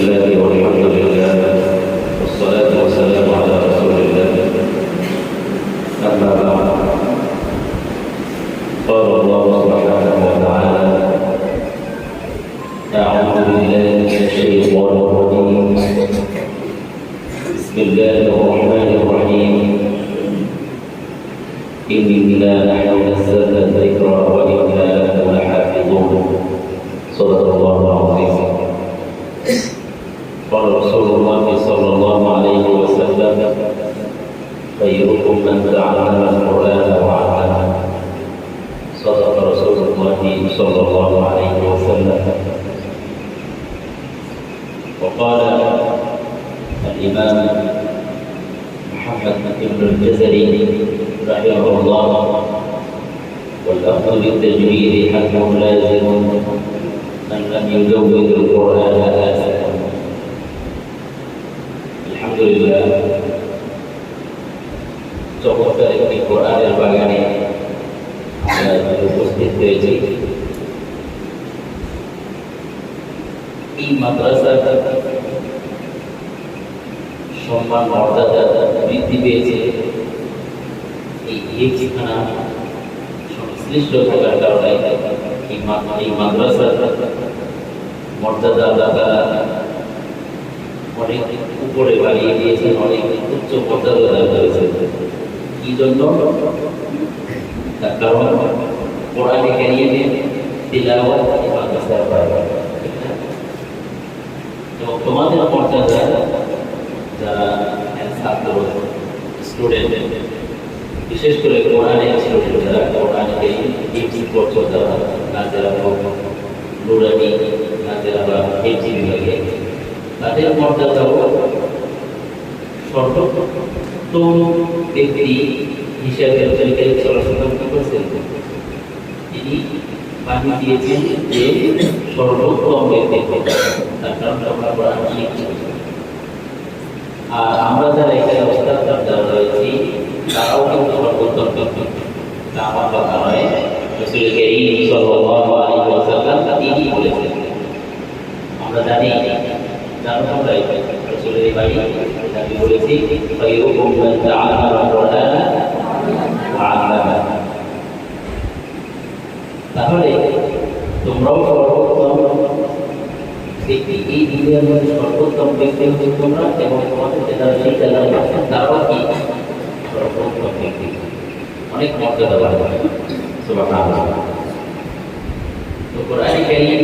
لله والحمد لله والصلاة والسلام على رسول الله أما بعد قال الله سبحانه وتعالى أعوذ بالله من الشيطان الرجيم بسم الله الرحمن الرحيم إنا نحن نزلنا الذكر وإنا له لحافظون صدق الله العظيم قال رسول الله صلى الله عليه وسلم خيركم من تعلم القرآن وعلمه صدق رسول الله صلى الله عليه وسلم وقال الإمام محمد بن الجزري رحمه الله والأخذ بالتجويد حتم لازم من لم يجود القرآن آسفا الحمد لله চমৎকার একটি কোরআনের বাগানে আমরা উপস্থিত হয়েছি। এই মাদ্রাসার সম্মান মর্যাদা বৃদ্ধি পেয়েছে এই হিফজখানা সংশ্লিষ্ট থাকার কারণে এই মাদ্রাসার মর্যাদা আল্লাহ অনেক উপরে বাড়িয়ে দিয়েছেন, অনেক উচ্চ মর্যাদা দান করেছেন। কি জন্য? তার কারণ কোরআনে কারীমে তিলাওয়াত মাদ্রাসায় হয় এবং তোমাদের মর্যাদা যারা ছাত্র স্টুডেন্ট, বিশেষ করে কোরআনের স্টুডেন্ট যারা কোরআনকে হিফজ করছো, যারা নাজেরা নুরানি নাজেরা বা হিফজ বিভাগে, তাদের মর্যাদাও সর্বোত্তম ব্যক্তি হিসাবে চলাচল করছেন। তিনি বাণী দিয়েছেন যে সর্বোত্তম ব্যক্তি, তার কারণ আমরা কোরআন শিখছি। আর আমরা যারা এখানে অবস্থান যারা রয়েছি তারাও কিন্তু সর্বোত্তম ব্যক্তি। তা আমার কথা নয়, রাসূল কারীম সাল্লাল্লাহু আলাইহি ওয়াসাল্লাম তিনি বলেছেন। আমরা জানি তোমরা রাসূলের বাণী আমি বলেছি খায়রুকুম মান তাআল্লামা আল-কুরআন ওয়া 'আল্লামা। তাহলে তোমরাও সর্বোত্তম ব্যক্তি, এই দিনের মধ্যে সর্বোত্তম ব্যক্তি হচ্ছে তোমরা এবং তোমাদের যারা শিক্ষা দান করছেন তারাও কি সর্বোত্তম ব্যক্তি, অনেক মর্যাদা বাড়বে। সুবহানাল্লাহ। তো কোরআনে কারীম